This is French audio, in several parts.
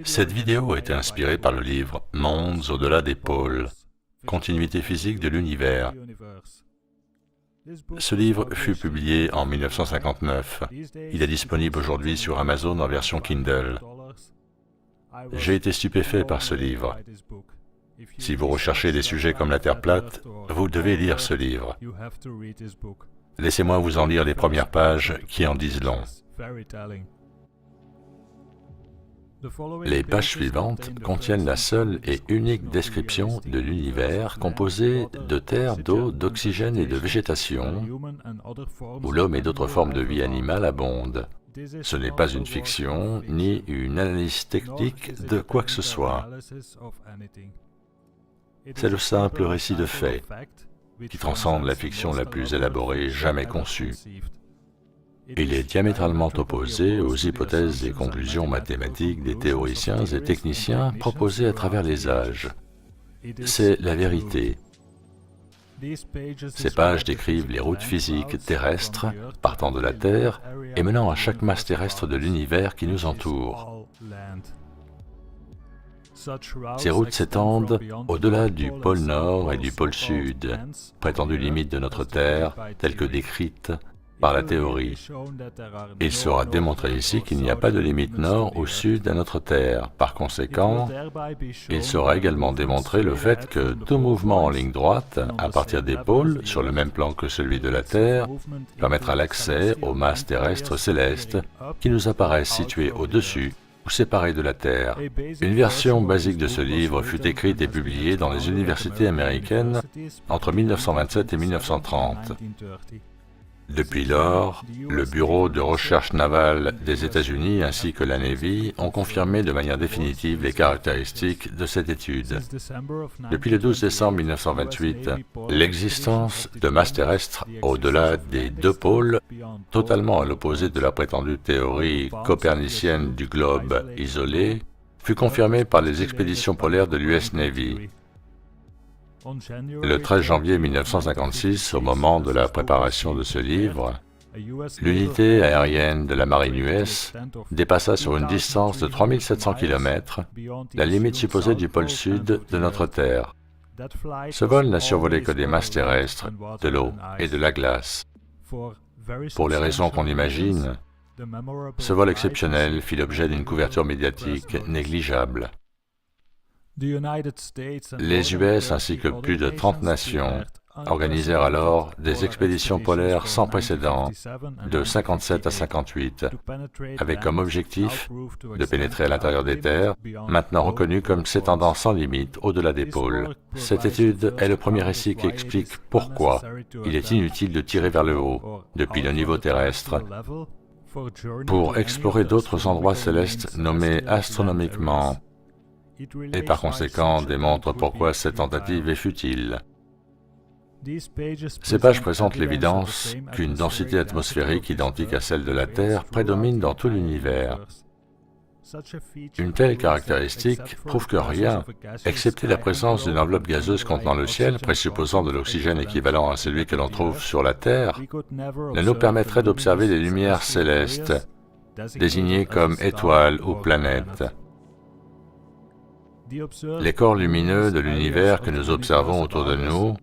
Cette vidéo a été inspirée par le livre « Mondes au-delà des pôles, continuité physique de l'univers ». Ce livre fut publié en 1959. Il est disponible aujourd'hui sur Amazon en version Kindle. J'ai été stupéfait par ce livre. Si vous recherchez des sujets comme la Terre plate, vous devez lire ce livre. Laissez-moi vous en lire les premières pages qui en disent long. Les pages suivantes contiennent la seule et unique description de l'univers composé de terre, d'eau, d'oxygène et de végétation, où l'homme et d'autres formes de vie animale abondent. Ce n'est pas une fiction, ni une analyse technique de quoi que ce soit. C'est le simple récit de faits, qui transcende la fiction la plus élaborée jamais conçue. Il est diamétralement opposé aux hypothèses et conclusions mathématiques des théoriciens et techniciens proposées à travers les âges. C'est la vérité. Ces pages décrivent les routes physiques terrestres partant de la Terre et menant à chaque masse terrestre de l'univers qui nous entoure. Ces routes s'étendent au-delà du pôle Nord et du pôle Sud, prétendues limites de notre Terre, telles que décrites par la théorie. Il sera démontré ici qu'il n'y a pas de limite nord ou sud à notre Terre. Par conséquent, il sera également démontré le fait que tout mouvement en ligne droite, à partir des pôles, sur le même plan que celui de la Terre, permettra l'accès aux masses terrestres célestes qui nous apparaissent situées au-dessus ou séparées de la Terre. Une version basique de ce livre fut écrite et publiée dans les universités américaines entre 1927 et 1930. Depuis lors, le Bureau de recherche navale des États-Unis ainsi que la Navy ont confirmé de manière définitive les caractéristiques de cette étude. Depuis le 12 décembre 1928, l'existence de masses terrestres au-delà des deux pôles, totalement à l'opposé de la prétendue théorie copernicienne du globe isolé, fut confirmée par les expéditions polaires de l'US Navy. Le 13 janvier 1956, au moment de la préparation de ce livre, l'unité aérienne de la marine US dépassa sur une distance de 3700 km la limite supposée du pôle sud de notre Terre. Ce vol n'a survolé que des masses terrestres, de l'eau et de la glace. Pour les raisons qu'on imagine, ce vol exceptionnel fit l'objet d'une couverture médiatique négligeable. Les US ainsi que plus de 30 nations organisèrent alors des expéditions polaires sans précédent de 57 à 58, avec comme objectif de pénétrer à l'intérieur des terres, maintenant reconnues comme s'étendant sans limite au-delà des pôles. Cette étude est le premier récit qui explique pourquoi il est inutile de tirer vers le haut, depuis le niveau terrestre, pour explorer d'autres endroits célestes nommés astronomiquement, et par conséquent démontre pourquoi cette tentative est futile. Ces pages présentent l'évidence qu'une densité atmosphérique identique à celle de la Terre prédomine dans tout l'univers. Une telle caractéristique prouve que rien, excepté la présence d'une enveloppe gazeuse contenant le ciel, présupposant de l'oxygène équivalent à celui que l'on trouve sur la Terre, ne nous permettrait d'observer les lumières célestes, désignées comme étoiles ou planètes. Les corps lumineux de l'univers que nous observons autour de nous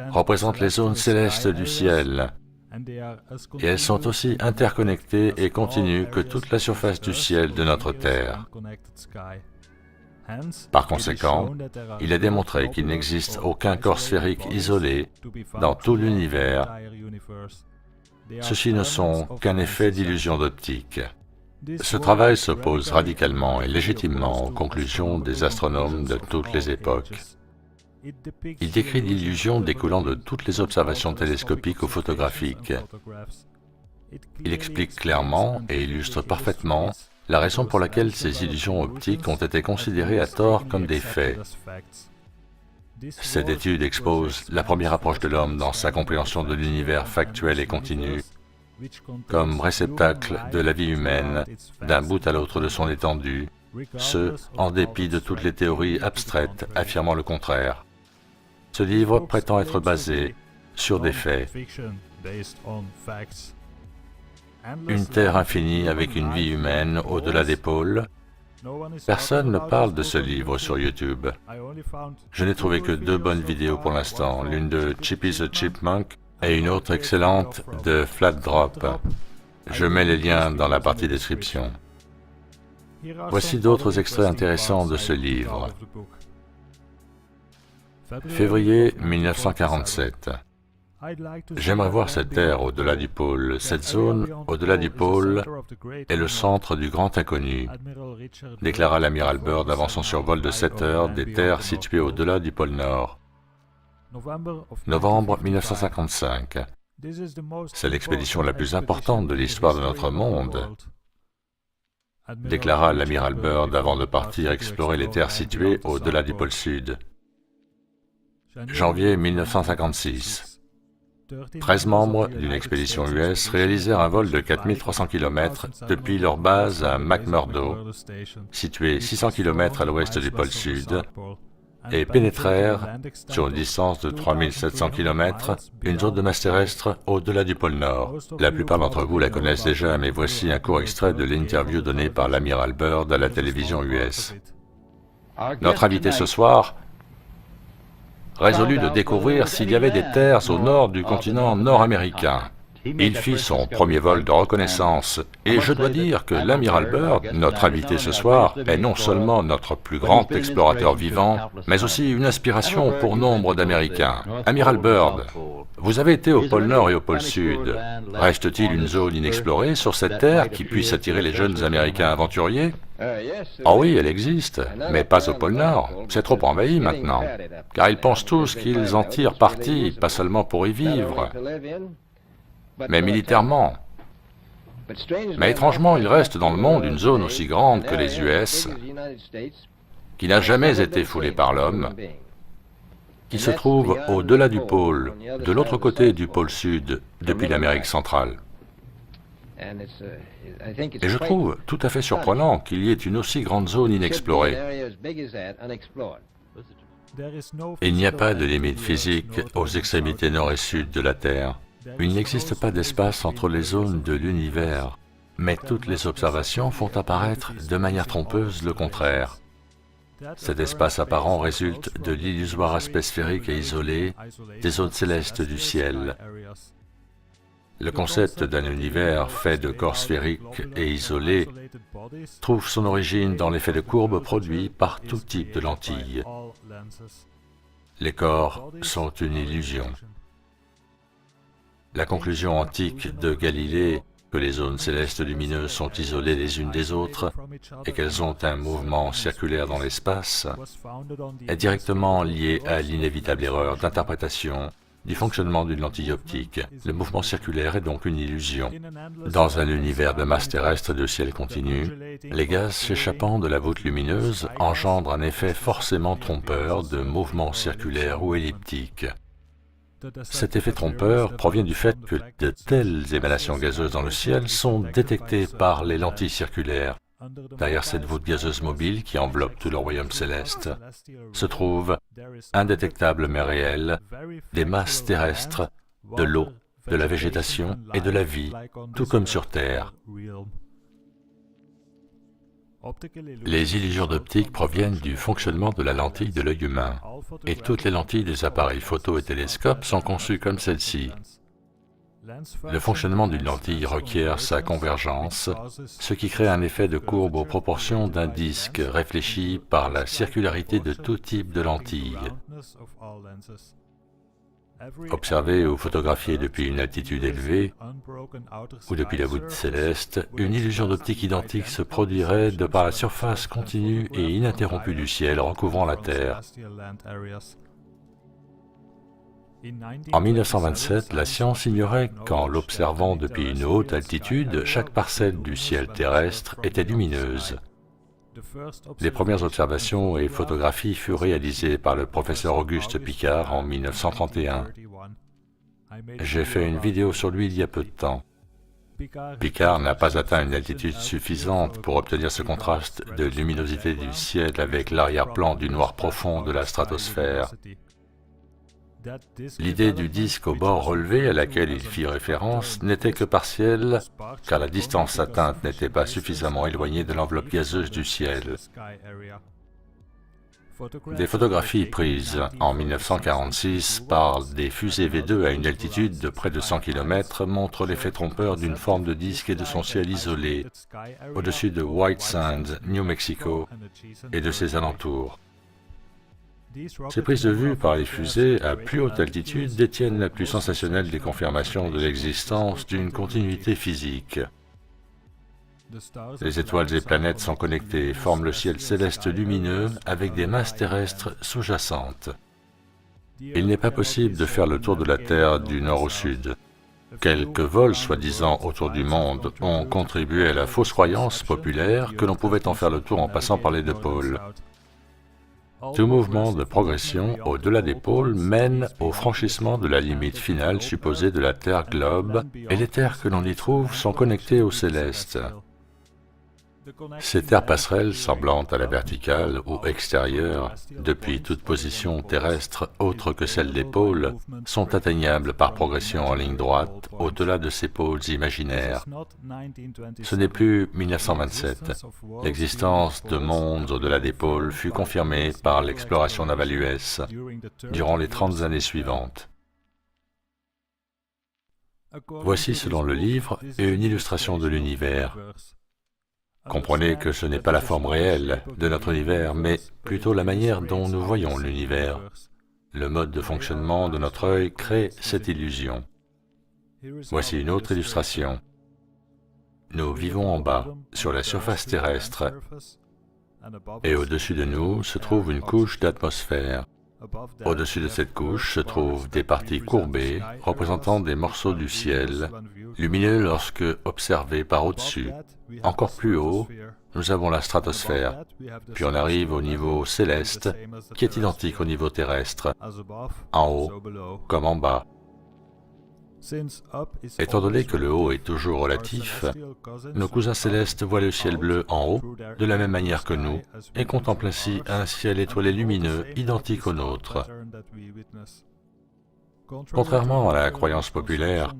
représentent les zones célestes du ciel, et elles sont aussi interconnectées et continues que toute la surface du ciel de notre Terre. Par conséquent, il est démontré qu'il n'existe aucun corps sphérique isolé dans tout l'univers. Ceux-ci ne sont qu'un effet d'illusion d'optique. Ce travail s'oppose radicalement et légitimement aux conclusions des astronomes de toutes les époques. Il décrit l'illusion découlant de toutes les observations télescopiques ou photographiques. Il explique clairement et illustre parfaitement la raison pour laquelle ces illusions optiques ont été considérées à tort comme des faits. Cette étude expose la première approche de l'homme dans sa compréhension de l'univers factuel et continu, comme réceptacle de la vie humaine, d'un bout à l'autre de son étendue, ce, en dépit de toutes les théories abstraites affirmant le contraire. Ce livre prétend être basé sur des faits. Une Terre infinie avec une vie humaine au-delà des pôles, Personne ne parle de ce livre sur YouTube. Je n'ai trouvé que 2 bonnes vidéos pour l'instant, l'une de Chippy the Chipmunk et une autre excellente de Flat Drop. Je mets les liens dans la partie description. Voici d'autres extraits intéressants de ce livre. Février 1947. J'aimerais voir cette terre au-delà du pôle. Cette zone au-delà du pôle est le centre du grand inconnu, déclara l'amiral Byrd avant son survol de 7 heures des terres situées au-delà du pôle Nord. Novembre 1955. C'est l'expédition la plus importante de l'histoire de notre monde, déclara l'amiral Byrd avant de partir explorer les terres situées au-delà du pôle Sud. Janvier 1956. 13 membres d'une expédition US réalisèrent un vol de 4300 km depuis leur base à McMurdo, située 600 km à l'ouest du pôle Sud, et pénétrèrent, sur une distance de 3700 km, une zone de masse terrestre au-delà du pôle Nord. La plupart d'entre vous la connaissent déjà, mais voici un court extrait de l'interview donnée par l'amiral Byrd à la télévision US. Notre invité ce soir résolut de découvrir s'il y avait des terres au nord du continent nord-américain. Il fit son premier vol de reconnaissance, et je dois dire que l'amiral Byrd, notre invité ce soir, est non seulement notre plus grand explorateur vivant, mais aussi une inspiration pour nombre d'Américains. Amiral Byrd, vous avez été au pôle Nord et au pôle Sud. Reste-t-il une zone inexplorée sur cette terre qui puisse attirer les jeunes Américains aventuriers? Oh oui, elle existe, mais pas au pôle Nord. C'est trop envahi maintenant, car ils pensent tous qu'ils en tirent parti, pas seulement pour y vivre, mais militairement. Mais étrangement, il reste dans le monde une zone aussi grande que les US, qui n'a jamais été foulée par l'homme, qui se trouve au-delà du pôle, de l'autre côté du pôle Sud, depuis l'Amérique centrale. Et je trouve tout à fait surprenant qu'il y ait une aussi grande zone inexplorée. Il n'y a pas de limite physique aux extrémités nord et sud de la Terre. Il n'existe pas d'espace entre les zones de l'univers, mais toutes les observations font apparaître de manière trompeuse le contraire. Cet espace apparent résulte de l'illusoire aspect sphérique et isolé des zones célestes du ciel. Le concept d'un univers fait de corps sphériques et isolés trouve son origine dans l'effet de courbe produit par tout type de lentilles. Les corps sont une illusion. La conclusion antique de Galilée que les zones célestes lumineuses sont isolées les unes des autres et qu'elles ont un mouvement circulaire dans l'espace est directement liée à l'inévitable erreur d'interprétation du fonctionnement d'une lentille optique. Le mouvement circulaire est donc une illusion. Dans un univers de masse terrestre et de ciel continu, les gaz s'échappant de la voûte lumineuse engendrent un effet forcément trompeur de mouvement circulaire ou elliptique. Cet effet trompeur provient du fait que de telles émanations gazeuses dans le ciel sont détectées par les lentilles circulaires. Derrière cette voûte gazeuse mobile qui enveloppe tout le royaume céleste se trouvent, indétectables mais réelles, des masses terrestres, de l'eau, de la végétation et de la vie, tout comme sur Terre. Les illusions d'optique proviennent du fonctionnement de la lentille de l'œil humain, et toutes les lentilles des appareils photo et télescopes sont conçues comme celle-ci. Le fonctionnement d'une lentille requiert sa convergence, ce qui crée un effet de courbe aux proportions d'un disque réfléchi par la circularité de tout type de lentille. Observée ou photographiée depuis une altitude élevée ou depuis la voûte céleste, une illusion d'optique identique se produirait de par la surface continue et ininterrompue du ciel recouvrant la Terre. En 1927, la science ignorait qu'en l'observant depuis une haute altitude, chaque parcelle du ciel terrestre était lumineuse. Les premières observations et photographies furent réalisées par le professeur Auguste Piccard en 1931. J'ai fait une vidéo sur lui il y a peu de temps. Piccard n'a pas atteint une altitude suffisante pour obtenir ce contraste de luminosité du ciel avec l'arrière-plan du noir profond de la stratosphère. L'idée du disque au bord relevé à laquelle il fit référence n'était que partielle, car la distance atteinte n'était pas suffisamment éloignée de l'enveloppe gazeuse du ciel. Des photographies prises en 1946 par des fusées V2 à une altitude de près de 100 km montrent l'effet trompeur d'une forme de disque et de son ciel isolé, au-dessus de White Sands, New Mexico, et de ses alentours. Ces prises de vue par les fusées à plus haute altitude détiennent la plus sensationnelle des confirmations de l'existence d'une continuité physique. Les étoiles et planètes sont connectées et forment le ciel céleste lumineux avec des masses terrestres sous-jacentes. Il n'est pas possible de faire le tour de la Terre du nord au sud. Quelques vols soi-disant autour du monde ont contribué à la fausse croyance populaire que l'on pouvait en faire le tour en passant par les deux pôles. Tout mouvement de progression au-delà des pôles mène au franchissement de la limite finale supposée de la Terre globe, et les terres que l'on y trouve sont connectées au céleste. Ces terres passerelles semblantes à la verticale ou extérieure, depuis toute position terrestre autre que celle des pôles, sont atteignables par progression en ligne droite au-delà de ces pôles imaginaires. Ce n'est plus 1927. L'existence de mondes au-delà des pôles fut confirmée par l'exploration navale US durant les 30 années suivantes. Voici, selon le livre, une illustration de l'univers. Comprenez que ce n'est pas la forme réelle de notre univers, mais plutôt la manière dont nous voyons l'univers. Le mode de fonctionnement de notre œil crée cette illusion. Voici une autre illustration. Nous vivons en bas, sur la surface terrestre, et au-dessus de nous se trouve une couche d'atmosphère. Au-dessus de cette couche se trouvent des parties courbées représentant des morceaux du ciel, lumineux lorsque observés par au-dessus. Encore plus haut, nous avons la stratosphère, puis on arrive au niveau céleste, qui est identique au niveau terrestre, en haut comme en bas. Étant donné que le haut est toujours relatif, nos cousins célestes voient le ciel bleu en haut de la même manière que nous et contemplent ainsi un ciel étoilé lumineux identique au nôtre. Contrairement à la croyance populaire,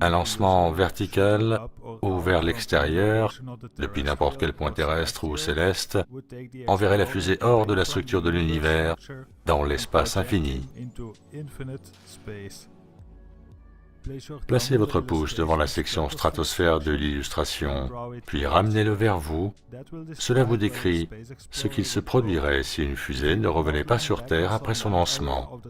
un lancement vertical ou vers l'extérieur, depuis n'importe quel point terrestre ou céleste, enverrait la fusée hors de la structure de l'univers, dans l'espace infini. Placez votre pouce devant la section stratosphère de l'illustration, puis ramenez-le vers vous. Cela vous décrit ce qu'il se produirait si une fusée ne revenait pas sur Terre après son lancement.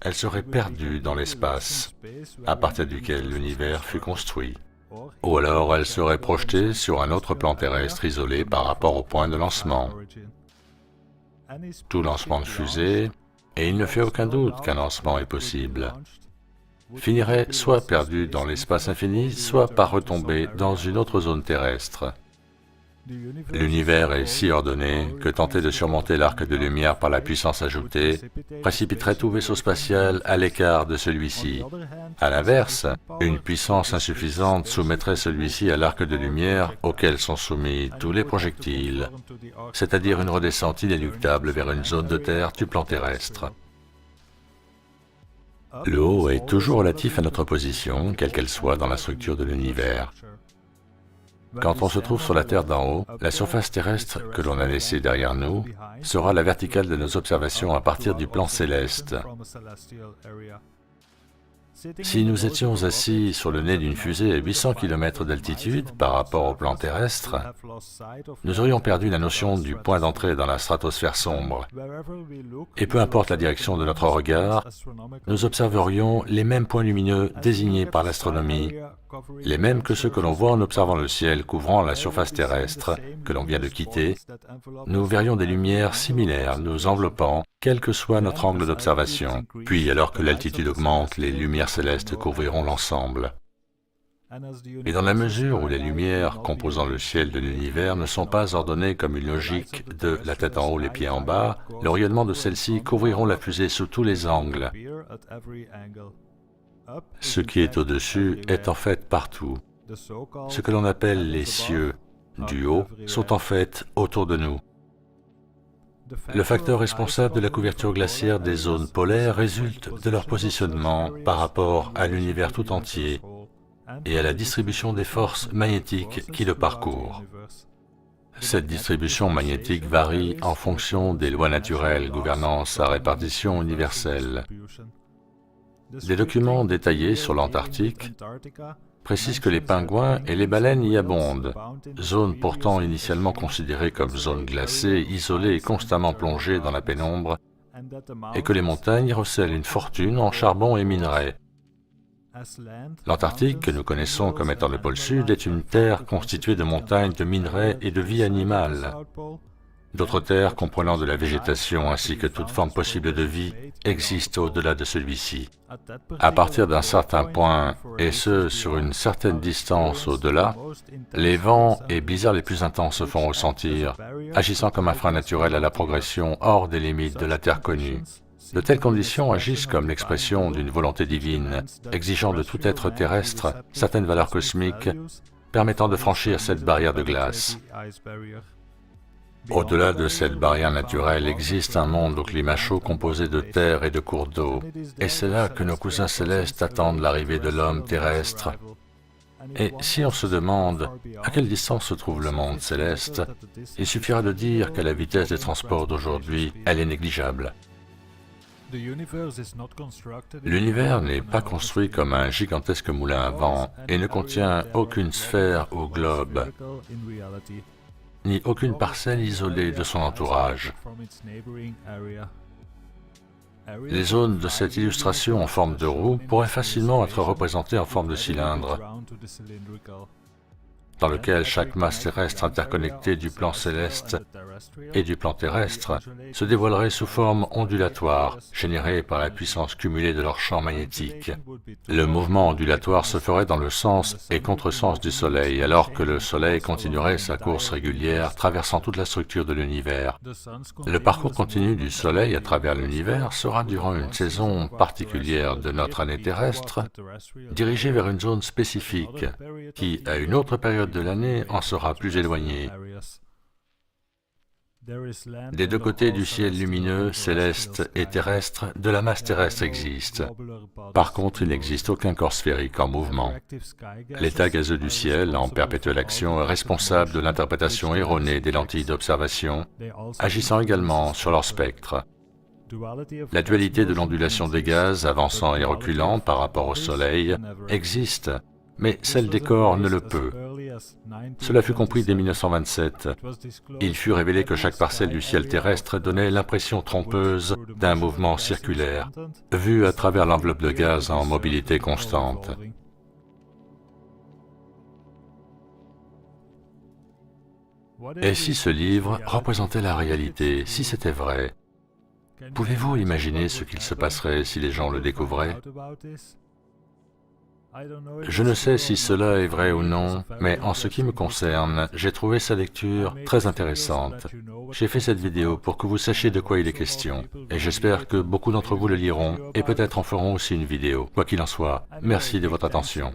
Elle serait perdue dans l'espace, à partir duquel l'univers fut construit. Ou alors elle serait projetée sur un autre plan terrestre isolé par rapport au point de lancement. Tout lancement de fusée, et il ne fait aucun doute qu'un lancement est possible, finirait soit perdu dans l'espace infini, soit par retomber dans une autre zone terrestre. L'univers est si ordonné que tenter de surmonter l'arc de lumière par la puissance ajoutée précipiterait tout vaisseau spatial à l'écart de celui-ci. À l'inverse, une puissance insuffisante soumettrait celui-ci à l'arc de lumière auquel sont soumis tous les projectiles, c'est-à-dire une redescente inéluctable vers une zone de terre du plan terrestre. Le haut est toujours relatif à notre position, quelle qu'elle soit dans la structure de l'univers. Quand on se trouve sur la Terre d'en haut, la surface terrestre que l'on a laissée derrière nous sera la verticale de nos observations à partir du plan céleste. Si nous étions assis sur le nez d'une fusée à 800 km d'altitude par rapport au plan terrestre, nous aurions perdu la notion du point d'entrée dans la stratosphère sombre. Et peu importe la direction de notre regard, nous observerions les mêmes points lumineux désignés par l'astronomie, les mêmes que ceux que l'on voit en observant le ciel couvrant la surface terrestre que l'on vient de quitter. Nous verrions des lumières similaires nous enveloppant, quel que soit notre angle d'observation. Puis, alors que l'altitude augmente, les lumières célestes couvriront l'ensemble. Et dans la mesure où les lumières composant le ciel de l'univers ne sont pas ordonnées comme une logique de la tête en haut, les pieds en bas, le rayonnement de celles-ci couvriront la fusée sous tous les angles. Ce qui est au-dessus est en fait partout. Ce que l'on appelle les cieux du haut sont en fait autour de nous. Le facteur responsable de la couverture glaciaire des zones polaires résulte de leur positionnement par rapport à l'univers tout entier et à la distribution des forces magnétiques qui le parcourent. Cette distribution magnétique varie en fonction des lois naturelles gouvernant sa répartition universelle. Des documents détaillés sur l'Antarctique précisent que les pingouins et les baleines y abondent, zone pourtant initialement considérée comme zone glacée, isolée et constamment plongée dans la pénombre, et que les montagnes recèlent une fortune en charbon et minerais. L'Antarctique, que nous connaissons comme étant le pôle Sud, est une terre constituée de montagnes, de minerais et de vie animale. D'autres terres comprenant de la végétation ainsi que toute forme possible de vie existent au-delà de celui-ci. À partir d'un certain point, et ce sur une certaine distance au-delà, les vents et blizzards les plus intenses se font ressentir, agissant comme un frein naturel à la progression hors des limites de la Terre connue. De telles conditions agissent comme l'expression d'une volonté divine, exigeant de tout être terrestre certaines valeurs cosmiques, permettant de franchir cette barrière de glace. Au-delà de cette barrière naturelle existe un monde au climat chaud composé de terre et de cours d'eau, et c'est là que nos cousins célestes attendent l'arrivée de l'homme terrestre. Et si on se demande à quelle distance se trouve le monde céleste, il suffira de dire qu'à la vitesse des transports d'aujourd'hui, elle est négligeable. L'univers n'est pas construit comme un gigantesque moulin à vent et ne contient aucune sphère ou globe, ni aucune parcelle isolée de son entourage. Les zones de cette illustration en forme de roue pourraient facilement être représentées en forme de cylindre, dans lequel chaque masse terrestre interconnectée du plan céleste et du plan terrestre se dévoilerait sous forme ondulatoire, générée par la puissance cumulée de leur champ magnétique. Le mouvement ondulatoire se ferait dans le sens et contresens du Soleil, alors que le Soleil continuerait sa course régulière, traversant toute la structure de l'univers. Le parcours continu du Soleil à travers l'univers sera, durant une saison particulière de notre année terrestre, dirigé vers une zone spécifique, qui, à une autre période de l'année, en sera plus éloignée. Des deux côtés du ciel lumineux, céleste et terrestre, de la masse terrestre existe. Par contre, il n'existe aucun corps sphérique en mouvement. L'état gazeux du ciel, en perpétuelle action, est responsable de l'interprétation erronée des lentilles d'observation, agissant également sur leur spectre. La dualité de l'ondulation des gaz, avançant et reculant par rapport au Soleil, existe, mais celle des corps ne le peut. Cela fut compris dès 1927. Il fut révélé que chaque parcelle du ciel terrestre donnait l'impression trompeuse d'un mouvement circulaire, vu à travers l'enveloppe de gaz en mobilité constante. Et si ce livre représentait la réalité, si c'était vrai, pouvez-vous imaginer ce qu'il se passerait si les gens le découvraient? Je ne sais si cela est vrai ou non, mais en ce qui me concerne, j'ai trouvé sa lecture très intéressante. J'ai fait cette vidéo pour que vous sachiez de quoi il est question, et j'espère que beaucoup d'entre vous le liront, et peut-être en feront aussi une vidéo. Quoi qu'il en soit, merci de votre attention.